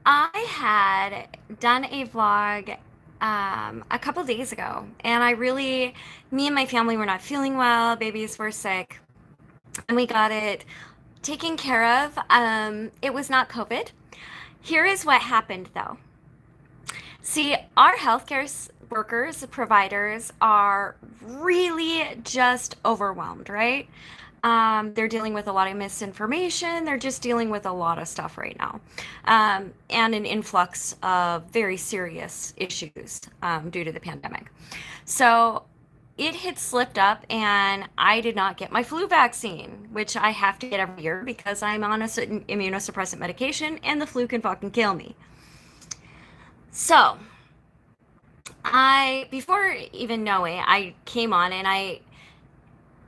I had done a vlog a couple days ago, and me and my family were not feeling well. Babies were sick, and we got it taken care of. It was not COVID. Here is what happened though. See, our workers, providers are really just overwhelmed, right? They're dealing with a lot of misinformation. They're just dealing with a lot of stuff right now, and an influx of very serious issues due to the pandemic. So it had slipped up, and I did not get my flu vaccine, which I have to get every year because I'm on a certain immunosuppressant medication, and the flu can fucking kill me. So before even knowing, I came on and I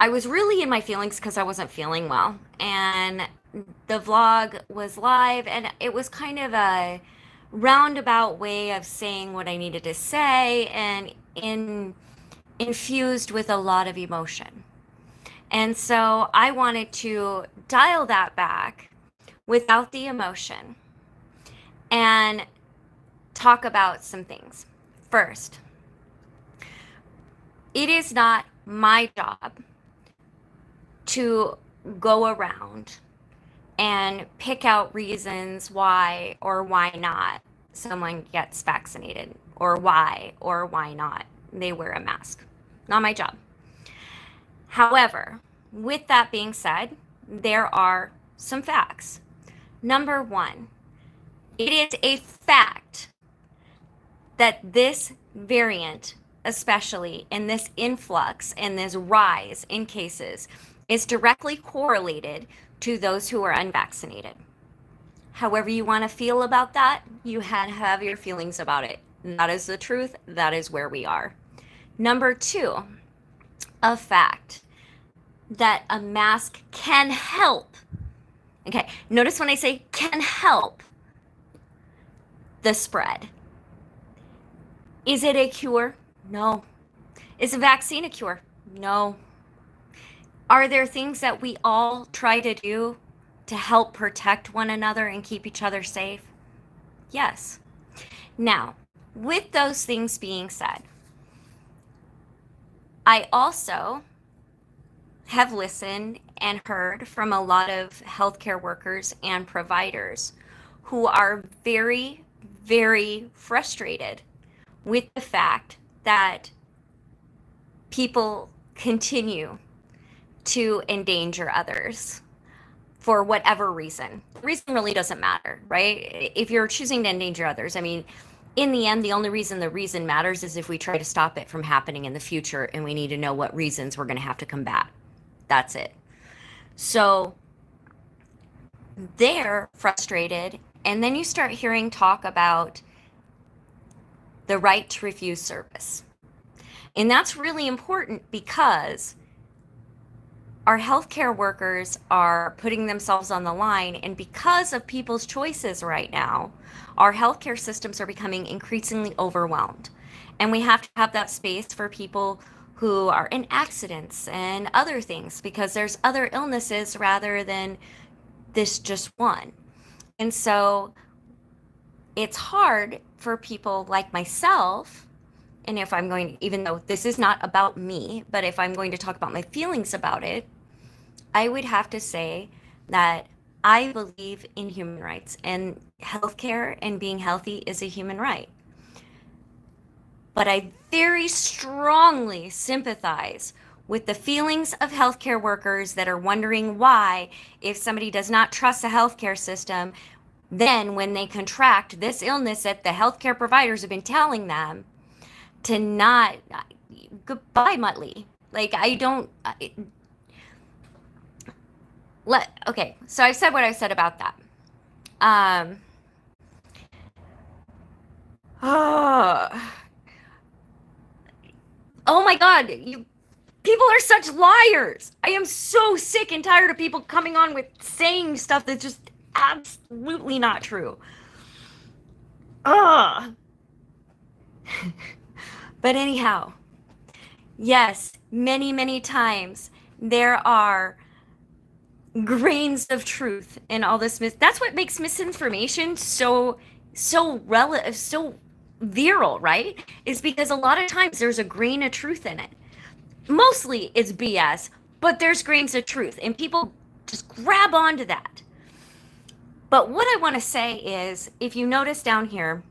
was really in my feelings because I wasn't feeling well. And the vlog was live, and it was kind of a roundabout way of saying what I needed to say and infused with a lot of emotion. And so I wanted to dial that back without the emotion and talk about some things. First, it is not my job to go around and pick out reasons why or why not someone gets vaccinated, or why not they wear a mask. Not my job. However, with that being said, there are some facts. Number one, it is a fact that this variant, especially in this influx and this rise in cases, is directly correlated to those who are unvaccinated. However you want to feel about that, you have your feelings about it. That is the truth. That is where we are. Number two, a fact that a mask can help. Okay, notice when I say can help the spread. Is it a cure? No. Is a vaccine a cure? No. Are there things that we all try to do to help protect one another and keep each other safe? Yes. Now, with those things being said, I also have listened and heard from a lot of healthcare workers and providers who are very, very frustrated with the fact that people continue to endanger others for whatever reason. The reason really doesn't matter, right? If you're choosing to endanger others, I mean, in the end, the only reason the reason matters is if we try to stop it from happening in the future, and we need to know what reasons we're going to have to combat. That's it. So they're frustrated, and then you start hearing talk about the right to refuse service. And that's really important because our healthcare workers are putting themselves on the line, and because of people's choices right now, our healthcare systems are becoming increasingly overwhelmed. And we have to have that space for people who are in accidents and other things, because there's other illnesses rather than this just one. And so it's hard for people like myself, and if I'm going, even though this is not about me, but if I'm going to talk about my feelings about it, I would have to say that I believe in human rights, and healthcare and being healthy is a human right. But I very strongly sympathize with the feelings of healthcare workers that are wondering why, if somebody does not trust the healthcare system, then when they contract this illness that the healthcare providers have been telling them to not, goodbye, Muttley. Like, I don't, okay, so I've said what I've said about that. Oh, oh my God, people are such liars. I am so sick and tired of people coming on with saying stuff that's just absolutely not true. Ugh. But anyhow, yes, many, many times there are grains of truth in all this. That's what makes misinformation so so viral, right? Is because a lot of times there's a grain of truth in it. Mostly it's BS, but there's grains of truth, and people just grab onto that. But what I want to say is, if you notice down here,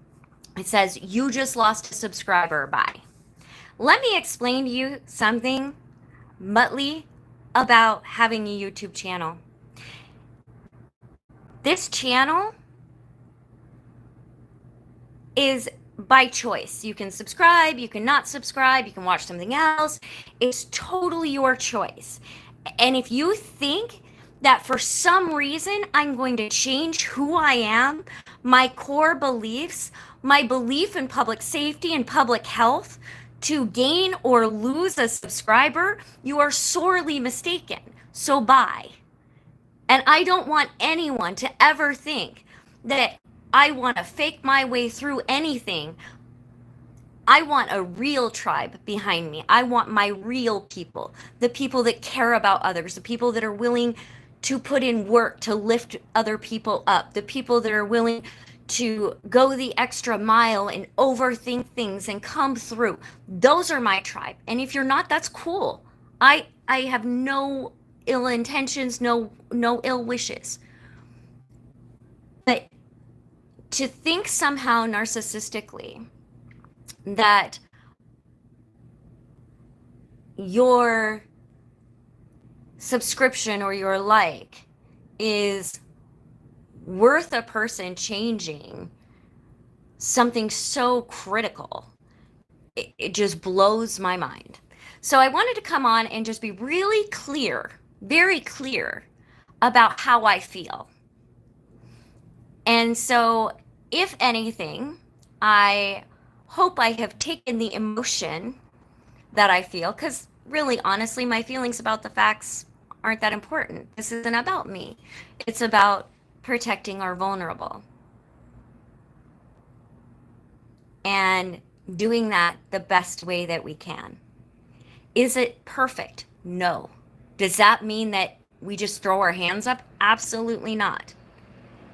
it says you just lost a subscriber. Bye. Let me explain to you something, Muttley, about having a YouTube channel. This channel is by choice. You can subscribe, you can not subscribe, you can watch something else. It's totally your choice. And if you think that for some reason I'm going to change who I am, my core beliefs, my belief in public safety and public health, to gain or lose a subscriber, you are sorely mistaken. So bye. And I don't want anyone to ever think that I want to fake my way through anything. I want a real tribe behind me. I want my real people, the people that care about others, the people that are willing to put in work to lift other people up, the people that are willing to go the extra mile and overthink things and come through. Those are my tribe. And if you're not, that's cool. I have no ill intentions, no ill wishes. But to think somehow narcissistically that your subscription or your like is worth a person changing something so critical, it just blows my mind. So I wanted to come on and just be really clear, very clear about how I feel. And so, if anything, I hope I have taken the emotion that I feel, because really, honestly, my feelings about the facts aren't that important. This isn't about me. It's about protecting our vulnerable. And doing that the best way that we can. Is it perfect? No. Does that mean that we just throw our hands up? Absolutely not.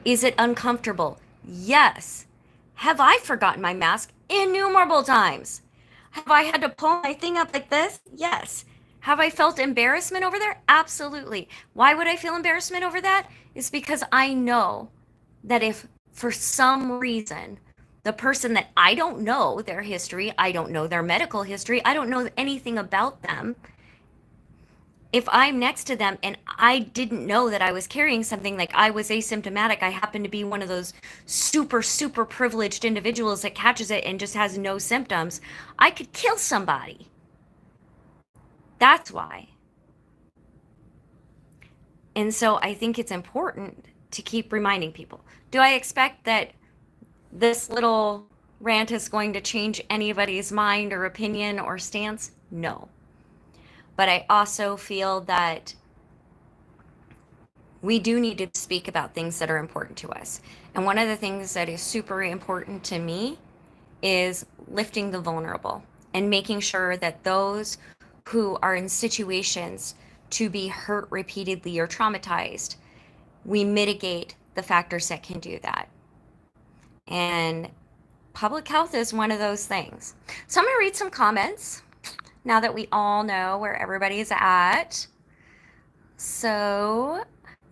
Is it uncomfortable? Yes. Have I forgotten my mask? Innumerable times. Have I had to pull my thing up like this? Yes. Have I felt embarrassment over there? Absolutely. Why would I feel embarrassment over that? It's because I know that if for some reason the person that I don't know their history, I don't know their medical history, I don't know anything about them, if I'm next to them and I didn't know that I was carrying something, like I was asymptomatic, I happen to be one of those super, super privileged individuals that catches it and just has no symptoms, I could kill somebody. That's why. And so I think it's important to keep reminding people. Do I expect that this little rant is going to change anybody's mind or opinion or stance? No. But I also feel that we do need to speak about things that are important to us. And one of the things that is super important to me is lifting the vulnerable and making sure that those who are in situations to be hurt repeatedly or traumatized, we mitigate the factors that can do that. And public health is one of those things. So I'm going to read some comments now that we all know where everybody's at. So,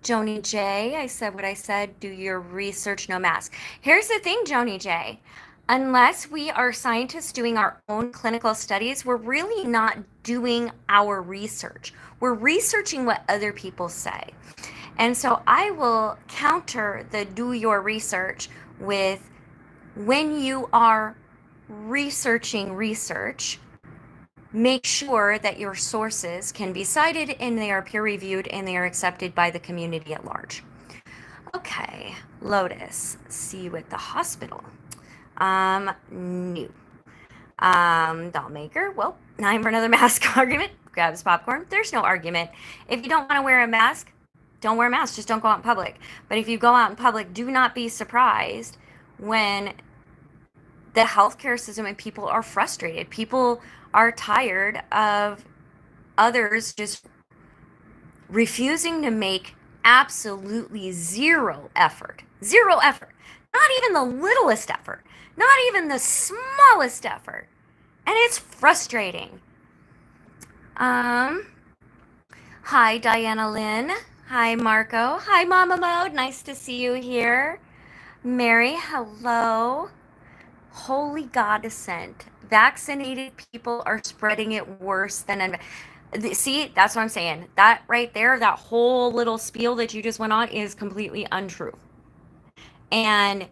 Joni J, I said what I said, do your research, no mask. Here's the thing, Joni J. Unless we are scientists doing our own clinical studies, we're really not doing our research. We're researching what other people say. And so I will counter the do your research with, when you are researching research, make sure that your sources can be cited and they are peer reviewed and they are accepted by the community at large. Okay, Lotus, see you at the hospital. New. Dollmaker, well, time for another mask argument. Grabs popcorn. There's no argument. If you don't want to wear a mask, don't wear a mask. Just don't go out in public. But if you go out in public, do not be surprised when the healthcare system and people are frustrated. People are tired of others just refusing to make absolutely zero effort Not even the littlest effort. Not even the smallest effort. And it's frustrating. Um, Hi, Diana Lynn. Hi, Marco. Hi, Mama Mode. Nice to see you here. Mary, hello. Holy goddess, vaccinated people are spreading it worse than see, that's what I'm saying. That right there, that whole little spiel that you just went on is completely untrue. And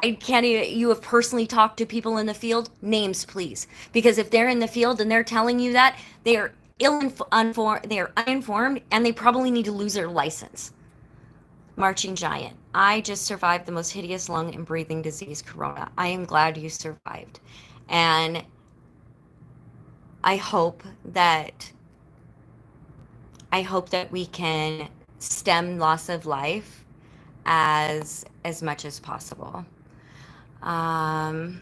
I can't even, you have personally talked to people in the field? Names, please. Because if they're in the field and they're telling you that, they are they are uninformed, and they probably need to lose their license. Marching Giant. I just survived the most hideous lung and breathing disease, corona. I am glad you survived. And I hope that we can stem loss of life as much as possible. I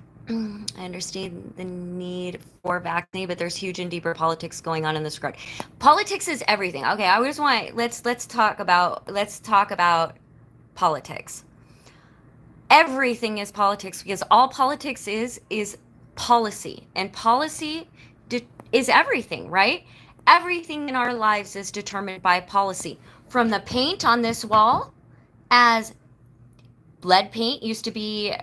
understand the need for vaccine, but there's huge and deeper politics going on in this regard. Politics is everything. Okay, I just want let's talk about politics. Everything is politics, because all politics is policy, and policy is everything, right? Everything in our lives is determined by policy. From the paint on this wall, as lead paint used to be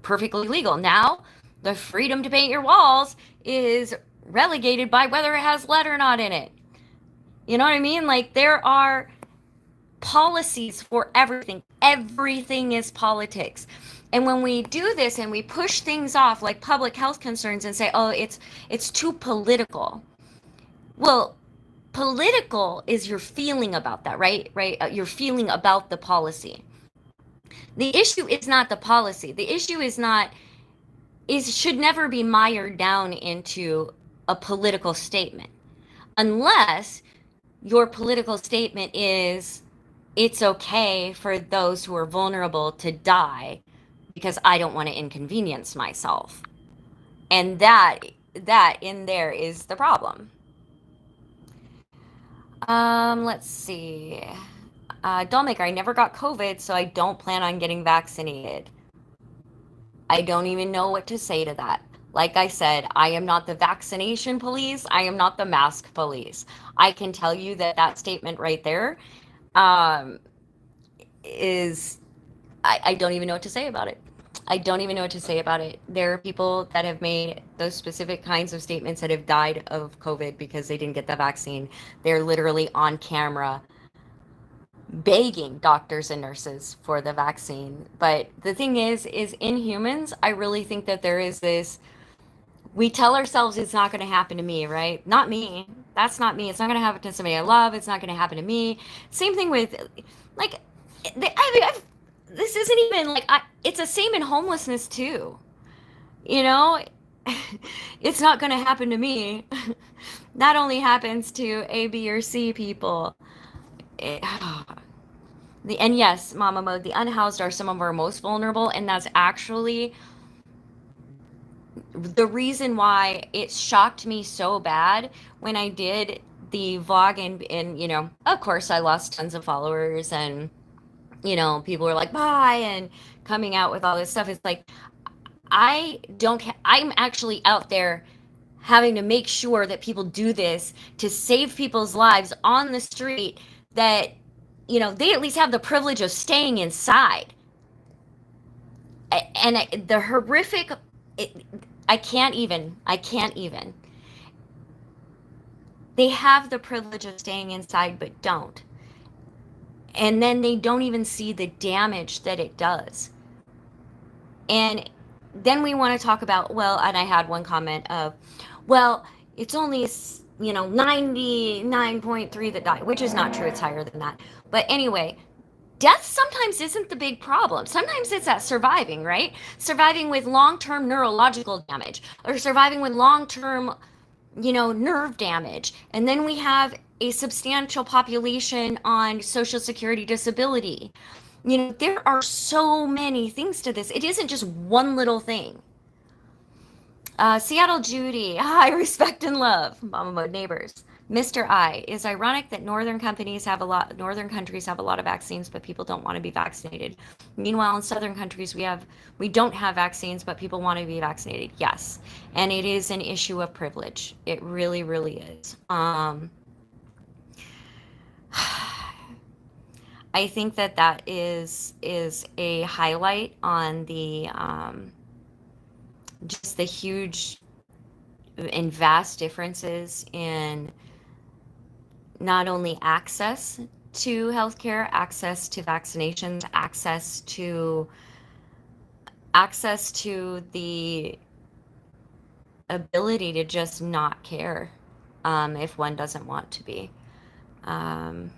perfectly legal. Now, the freedom to paint your walls is relegated by whether it has lead or not in it. You know what I mean? Like, there are policies for everything. Everything is politics. And when we do this and we push things off like public health concerns and say, oh, it's too political. Well, political is your feeling about that, right? Your feeling about the policy. The issue is not the policy. The issue should never be mired down into a political statement, unless your political statement is, it's okay for those who are vulnerable to die because I don't want to inconvenience myself. And that in there is the problem. Let's see. Dollmaker, I never got COVID, so I don't plan on getting vaccinated. I don't even know what to say to that. Like I said, I am not the vaccination police. I am not the mask police. I can tell you that statement right there is, I don't even know what to say about it. I don't even know what to say about it. There are people that have made those specific kinds of statements that have died of COVID because they didn't get the vaccine. They're literally on camera begging doctors and nurses for the vaccine. But the thing is in humans, I really think that there is this, we tell ourselves it's not going to happen to me, right? Not me. That's not me. It's not going to happen to somebody I love. It's not going to happen to me. Same thing with, like, this isn't even like, it's the same in homelessness too. You know, it's not going to happen to me. That only happens to A, B, or C people. And yes, Mama Mode, the unhoused are some of our most vulnerable, and that's actually the reason why it shocked me so bad when I did the vlog, and you know, of course I lost tons of followers, and you know, people were like, bye, and coming out with all this stuff. It's like, I'm actually out there having to make sure that people do this to save people's lives on the street, that, you know, they at least have the privilege of staying inside. And the horrific, I can't even. They have the privilege of staying inside, but don't. And then they don't even see the damage that it does. And then we want to talk about, well, and I had one comment of, well, it's only, you know, 99.3 that die, which is not true. It's higher than that. But anyway, death sometimes isn't the big problem. Sometimes it's that surviving, right? Surviving with long-term neurological damage, or surviving with long-term, you know, nerve damage. And then we have a substantial population on Social Security disability. You know, there are so many things to this. It isn't just one little thing. Seattle Judy, hi, respect and love, Mama Mode neighbors. Mr. I, it's ironic that northern countries have a lot of vaccines, but people don't want to be vaccinated. Meanwhile, in southern countries, we don't have vaccines, but people want to be vaccinated. Yes, and it is an issue of privilege. It really, really is. I think that is a highlight on the just the huge and vast differences in not only access to healthcare, access to vaccinations, access to the ability to just not care if one doesn't want to be. Um,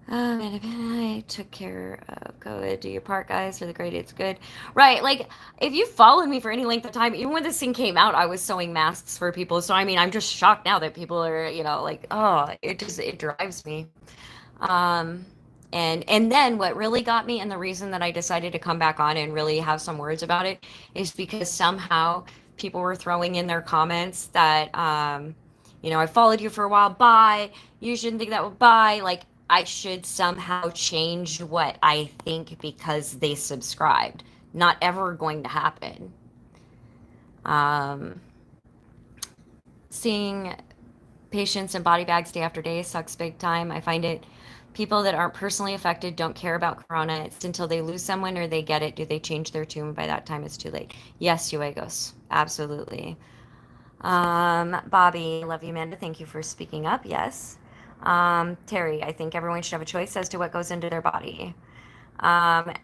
I took care of COVID. Do your part, guys, for the great. It's good. Right. Like, if you followed me for any length of time, even when this thing came out, I was sewing masks for people. So, I mean, I'm just shocked now that people are, like, oh, it drives me. Um, and then what really got me, and the reason that I decided to come back on and really have some words about it, is because somehow people were throwing in their comments that, I followed you for a while. Bye. You shouldn't think that would bye. Like, I should somehow change what I think because they subscribed. Not ever going to happen. Um, Seeing patients in body bags day after day sucks big time. I find it people that aren't personally affected don't care about corona. It's until they lose someone or they get it, do they change their tune? By that time, it's too late. Yes, Uegos, absolutely. Bobby, love you, Amanda. Thank you for speaking up. Yes. Terry, I think everyone should have a choice as to what goes into their body. I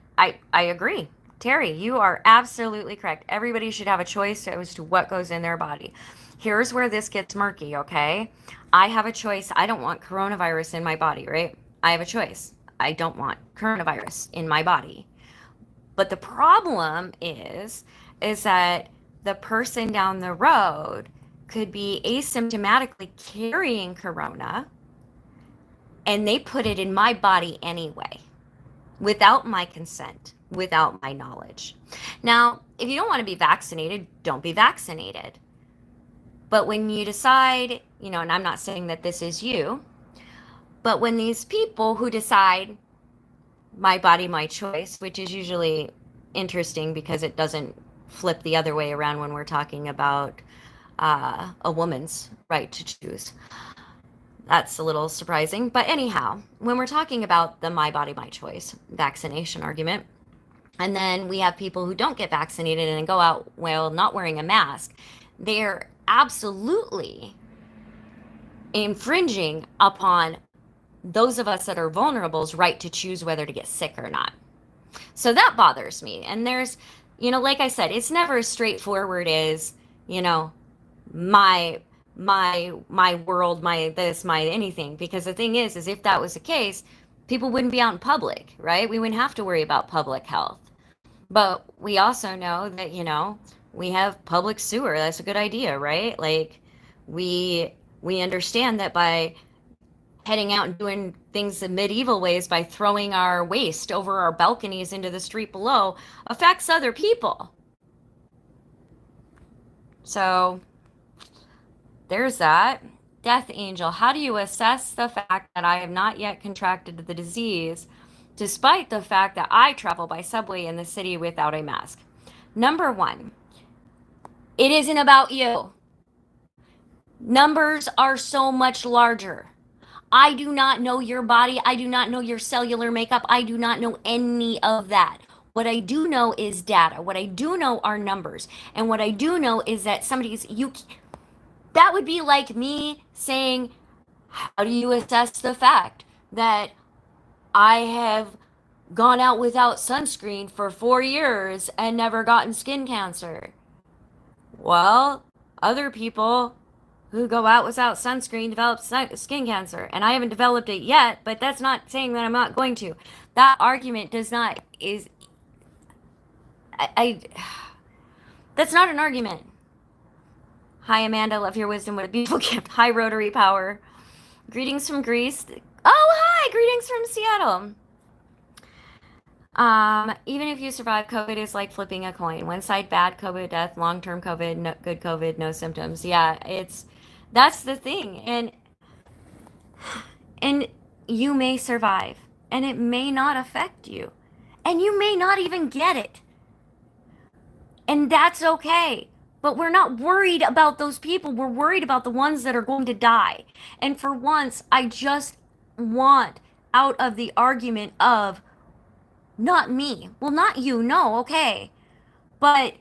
agree. Terry, you are absolutely correct. Everybody should have a choice as to what goes in their body. Here's where this gets murky, okay? I have a choice. I don't want coronavirus in my body, right? I have a choice. I don't want coronavirus in my body. But the problem is that the person down the road could be asymptomatically carrying corona and they put it in my body anyway, without my consent, without my knowledge. Now, if you don't want to be vaccinated, don't be vaccinated. But when you decide, and I'm not saying that this is you, but when these people who decide my body, my choice, which is usually interesting because it doesn't flip the other way around when we're talking about a woman's right to choose. That's a little surprising. But anyhow, when we're talking about the my body, my choice vaccination argument, and then we have people who don't get vaccinated and go out while not wearing a mask, they're absolutely infringing upon those of us that are vulnerable's right to choose whether to get sick or not. So that bothers me. And there's, like I said, it's never as straightforward as, my my world, my this, my anything. Because the thing is if that was the case, people wouldn't be out in public, right? We wouldn't have to worry about public health. But we also know that, we have public sewer. That's a good idea, right? Like we understand that by heading out and doing things the medieval ways by throwing our waste over our balconies into the street below affects other people. So there's that. Death Angel, how do you assess the fact that I have not yet contracted the disease despite the fact that I travel by subway in the city without a mask? Number one, it isn't about you. Numbers are so much larger. I do not know your body. I do not know your cellular makeup. I do not know any of that. What I do know is data. What I do know are numbers. And what I do know is that that would be like me saying, how do you assess the fact that I have gone out without sunscreen for 4 years and never gotten skin cancer? Well, other people who go out without sunscreen develop skin cancer, and I haven't developed it yet, but that's not saying that I'm not going to. That argument that's not an argument. Hi, Amanda, love your wisdom, what a beautiful gift. Hi, Rotary Power. Greetings from Greece. Oh, hi, greetings from Seattle. Even if you survive, COVID is like flipping a coin. One side bad COVID, death, long-term COVID, good COVID, no symptoms. Yeah, That's the thing. And you may survive, and it may not affect you, and you may not even get it. And that's okay. But we're not worried about those people. We're worried about the ones that are going to die. And for once, I just want out of the argument of not me. Well, not you. No, okay. But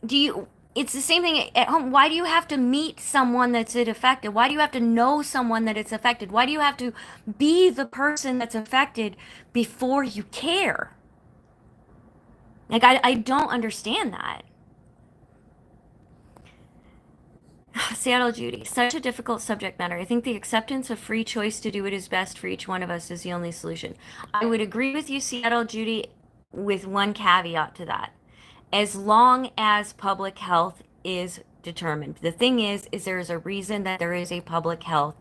do you, it's the same thing at home. Why do you have to meet someone that's affected? Why do you have to know someone that it's affected? Why do you have to be the person that's affected before you care? Like, I don't understand that. Seattle Judy, such a difficult subject matter. I think the acceptance of free choice to do what is best for each one of us is the only solution. I would agree with you, Seattle Judy, with one caveat to that. As long as public health is determined. The thing is there is a reason that there is a public health.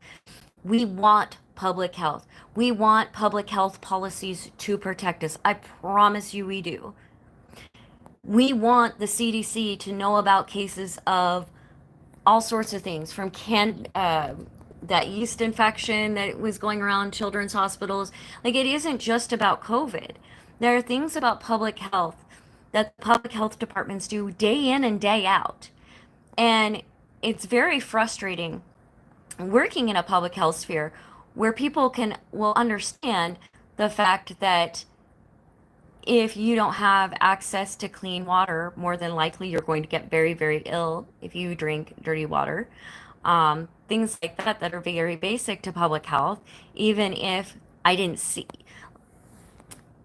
We want public health. We want public health policies to protect us. I promise you we do. We want the CDC to know about cases of all sorts of things from that yeast infection that was going around children's hospitals. Like, it isn't just about COVID. There are things about public health that public health departments do day in and day out. And it's very frustrating working in a public health sphere where people will understand the fact that if you don't have access to clean water, more than likely you're going to get very, very ill if you drink dirty water. Things like that are very basic to public health, even if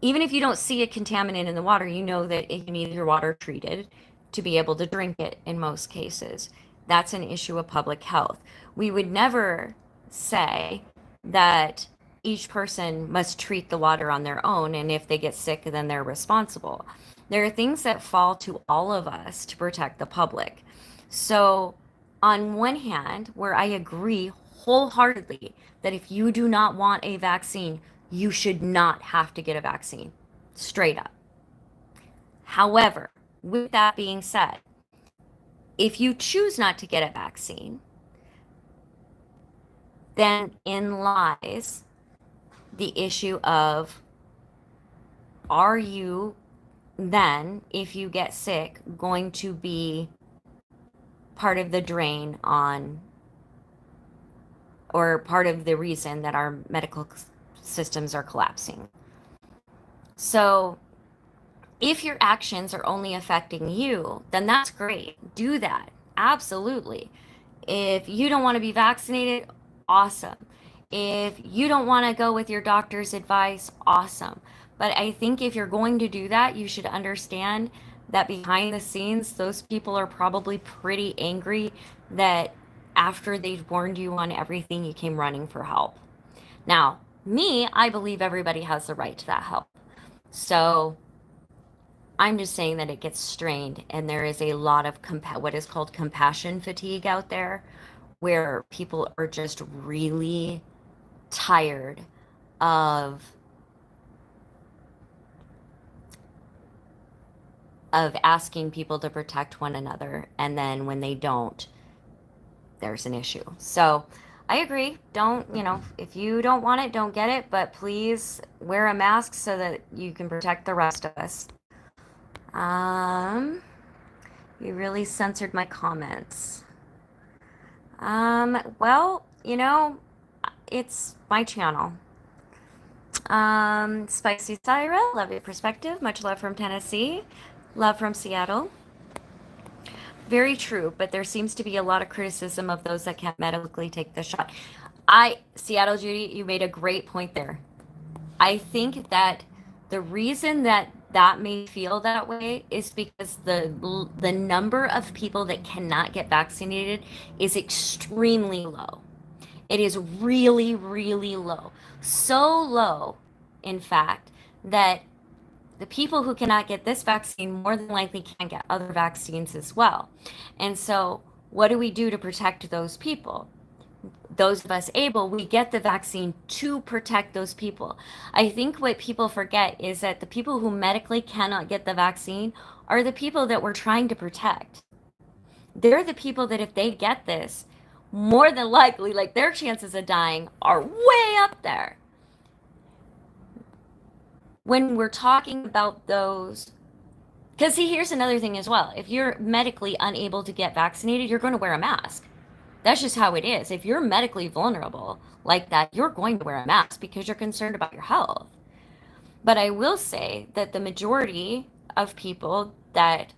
even if you don't see a contaminant in the water, you know that you need your water treated to be able to drink it in most cases. That's an issue of public health. We would never say that each person must treat the water on their own, and if they get sick, then they're responsible. There are things that fall to all of us to protect the public. So, on one hand, where I agree wholeheartedly that if you do not want a vaccine, you should not have to get a vaccine, straight up. However, with that being said, if you choose not to get a vaccine, then in lies the issue of, are you then, if you get sick, going to be part of the drain on, or part of the reason that our medical systems are collapsing? So if your actions are only affecting you, then that's great. Do that. Absolutely. If you don't want to be vaccinated, awesome. If you don't want to go with your doctor's advice, awesome. But I think if you're going to do that, you should understand that behind the scenes, those people are probably pretty angry that after they've warned you on everything, you came running for help. Now, me, I believe everybody has the right to that help. So I'm just saying that it gets strained, and there is a lot of what is called compassion fatigue out there, where people are just really tired of asking people to protect one another, and then when they don't, there's an issue. So I agree. Don't, if you don't want it, don't get it, but please wear a mask so that you can protect the rest of us. You really censored my comments. Well, it's my channel. Spicy Syra, love your perspective. Much love from Tennessee. Love from Seattle. Very true, but there seems to be a lot of criticism of those that can't medically take the shot. Seattle Judy, you made a great point there. I think that the reason that may feel that way is because the number of people that cannot get vaccinated is extremely low. It is really, really low. So low, in fact, that the people who cannot get this vaccine more than likely can get other vaccines as well. And so what do we do to protect those people? Those of us able, we get the vaccine to protect those people. I think what people forget is that the people who medically cannot get the vaccine are the people that we're trying to protect. They're the people that if they get this, more than likely, like their chances of dying are way up there. When we're talking about those, because see, here's another thing as well. If you're medically unable to get vaccinated, you're going to wear a mask. That's just how it is. If you're medically vulnerable like that, you're going to wear a mask because you're concerned about your health. But I will say that the majority of people that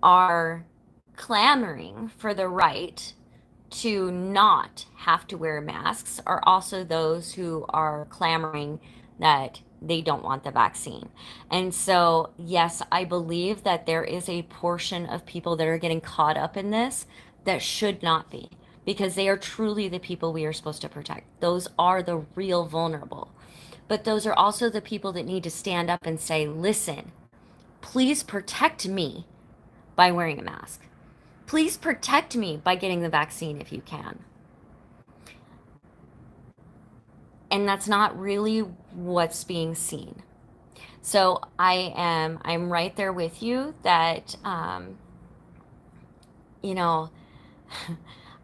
are clamoring for the right to not have to wear masks are also those who are clamoring that they don't want the vaccine. And so, yes, I believe that there is a portion of people that are getting caught up in this that should not be, because they are truly the people we are supposed to protect. Those are the real vulnerable. But those are also the people that need to stand up and say, listen, please protect me by wearing a mask. Please protect me by getting the vaccine if you can. And that's not really what's being seen. So I'm right there with you that, you know,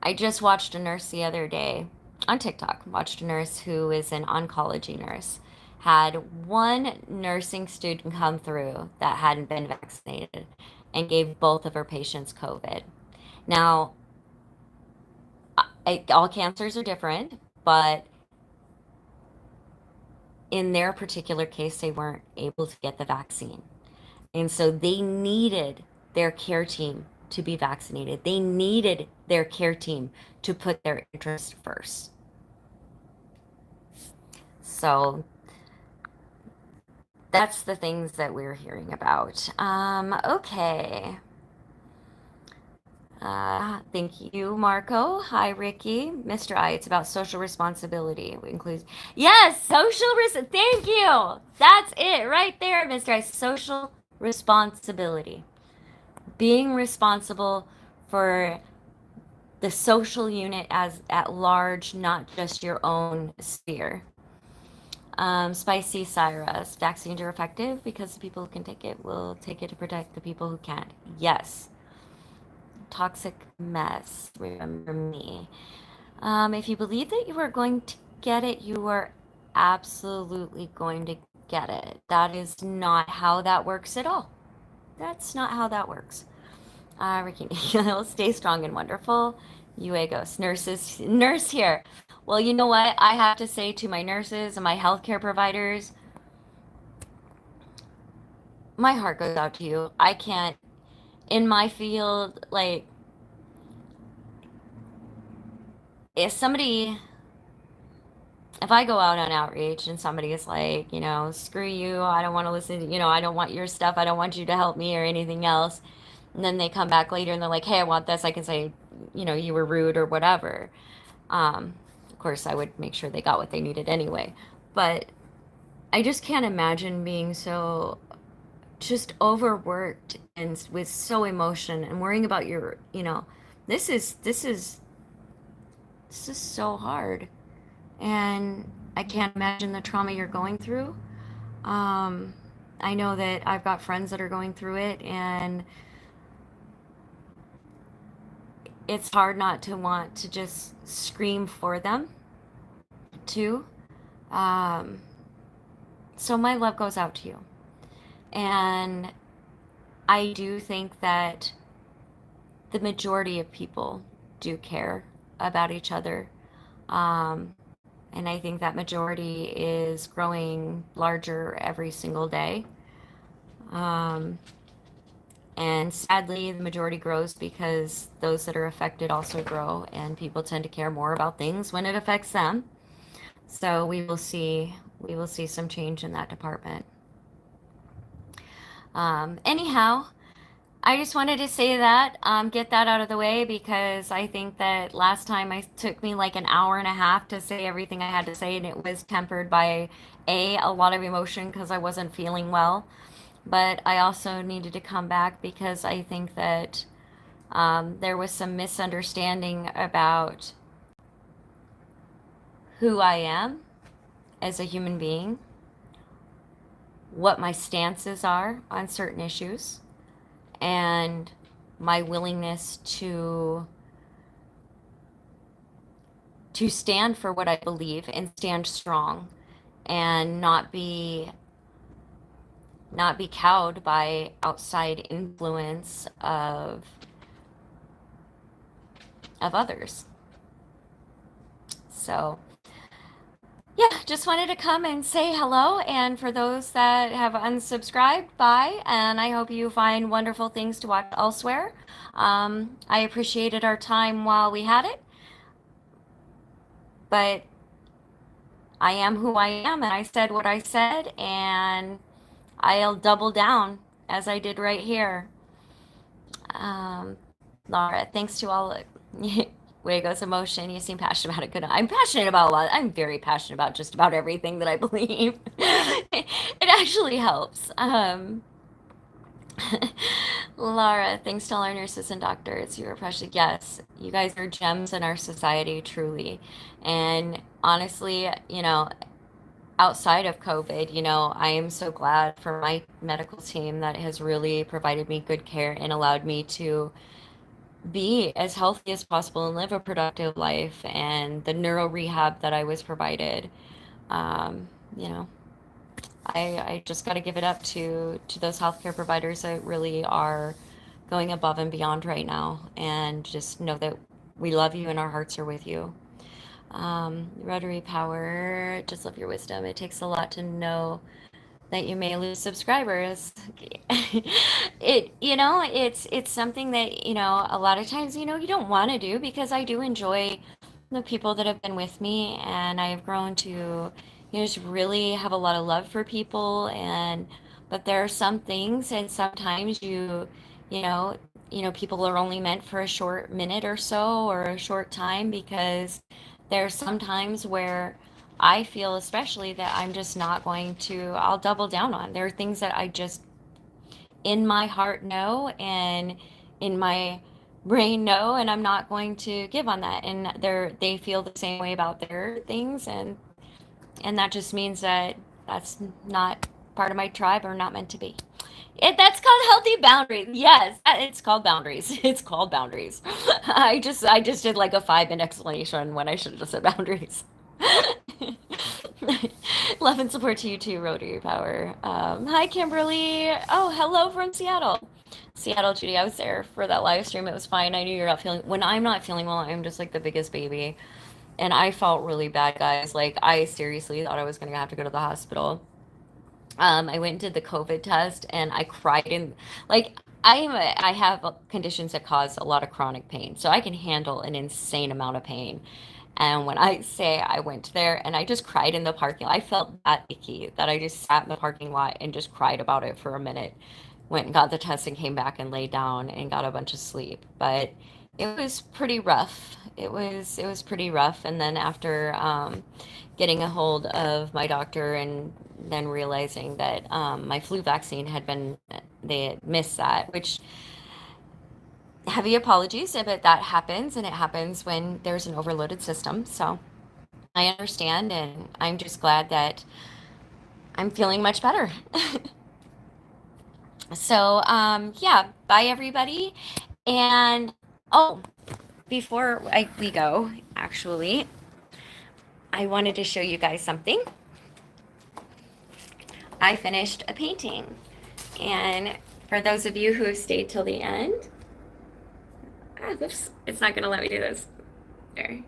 I just watched a nurse the other day on TikTok, watched a nurse who is an oncology nurse, had one nursing student come through that hadn't been vaccinated and gave both of her patients COVID. Now, all cancers are different, but in their particular case, they weren't able to get the vaccine. And so they needed their care team to be vaccinated. They needed their care team to put their interest first. So that's the things that we're hearing about. Okay. Thank you, Marco. Hi, Ricky. Mr. I, it's about social responsibility. It includes, yes, thank you. That's it right there, Mr. I. Social responsibility. Being responsible for the social unit as at large, not just your own sphere. Spicy Cyrus, vaccines are effective because the people who can take it will take it to protect the people who can't. Yes. Toxic mess, remember me. If you believe that you are going to get it, you are absolutely going to get it. That is not how that works at all. That's not how that works. Ricky, stay strong and wonderful. Uegos, nurse here. Well, you know what? I have to say to my nurses and my healthcare providers, my heart goes out to you. I can't, in my field, like, if I go out on outreach and somebody is like, screw you, I don't want to listen to, I don't want your stuff, I don't want you to help me or anything else. And then they come back later and they're like, hey, I want this. I can say, you were rude or whatever. Of course, I would make sure they got what they needed anyway. But I just can't imagine being so just overworked and with so emotion and worrying about your, this is so hard. And I can't imagine the trauma you're going through. I know that I've got friends that are going through it, and it's hard not to want to just scream for them, too. So my love goes out to you. And I do think that the majority of people do care about each other. And I think that majority is growing larger every single day. And sadly, the majority grows because those that are affected also grow, and people tend to care more about things when it affects them. So we will see some change in that department. Anyhow, I just wanted to say that, get that out of the way, because I think that last time it took me like an hour and a half to say everything I had to say, and it was tempered by a lot of emotion because I wasn't feeling well. But I also needed to come back because I think that there was some misunderstanding about who I am as a human being, what my stances are on certain issues, and my willingness to to stand for what I believe and stand strong and not be cowed by outside influence of others. So, yeah, just wanted to come and say hello. And for those that have unsubscribed, bye. And I hope you find wonderful things to watch elsewhere. I appreciated our time while we had it, but I am who I am, and I said what I said, and I'll double down as I did right here. Um, Laura, thanks to all. Way goes emotion. You seem passionate about it. Good. I'm passionate about a lot. I'm very passionate about just about everything that I believe. It actually helps. Laura, thanks to all our nurses and doctors. You are precious. Yes, you guys are gems in our society, truly. And honestly, outside of COVID, I am so glad for my medical team that has really provided me good care and allowed me to be as healthy as possible and live a productive life. And the neuro rehab that I was provided, um, you know, I just got to give it up to those healthcare providers that really are going above and beyond right now. And just know that we love you and our hearts are with you. Rotary Power, just love your wisdom. It takes a lot to know that you may lose subscribers. It's something that, a lot of times, you don't want to do, because I do enjoy the people that have been with me, and I've grown to, just really have a lot of love for people. And but there are some things, and sometimes you know, people are only meant for a short minute or so, or a short time, because there's some times where I feel especially that I'm just not going to, I'll double down on. There are things that I just in my heart know, and in my brain know, and I'm not going to give on that. And they feel the same way about their things, and that just means that that's not part of my tribe, or not meant to be. That's called healthy boundaries. Yes, it's called boundaries. It's called boundaries. I just did like a 5-minute explanation when I should have just said boundaries. Love and support to you too, Rotary Power. Hi, Kimberly. Oh, hello from Seattle. Seattle, Judy. I was there for that live stream. It was fine. I knew you're not feeling. When I'm not feeling well, I'm just like the biggest baby, and I felt really bad, guys. Like, I seriously thought I was gonna have to go to the hospital. I went and did the COVID test, and I cried. And like, I have conditions that cause a lot of chronic pain, so I can handle an insane amount of pain. And when I say I went there and I just cried in the parking lot, I felt that icky that I just sat in the parking lot and just cried about it for a minute. Went and got the test and came back and laid down and got a bunch of sleep. But it was pretty rough. It was pretty rough. And then after getting a hold of my doctor, and then realizing that my flu vaccine they had missed that, which, heavy apologies, but that happens, and it happens when there's an overloaded system. So I understand, and I'm just glad that I'm feeling much better. So, yeah, bye everybody. And oh, before we go, actually, I wanted to show you guys something. I finished a painting, and for those of you who have stayed till the end, oops, it's not going to let me do this. There.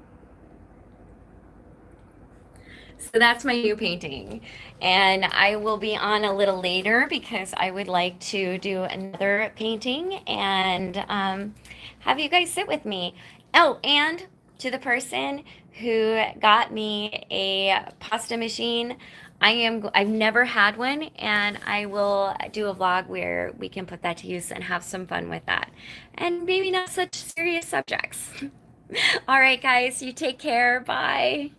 So that's my new painting, and I will be on a little later because I would like to do another painting and have you guys sit with me. Oh, and to the person who got me a pasta machine, I've never had one, and I will do a vlog where we can put that to use and have some fun with that, and maybe not such serious subjects. All right, guys, you take care. Bye.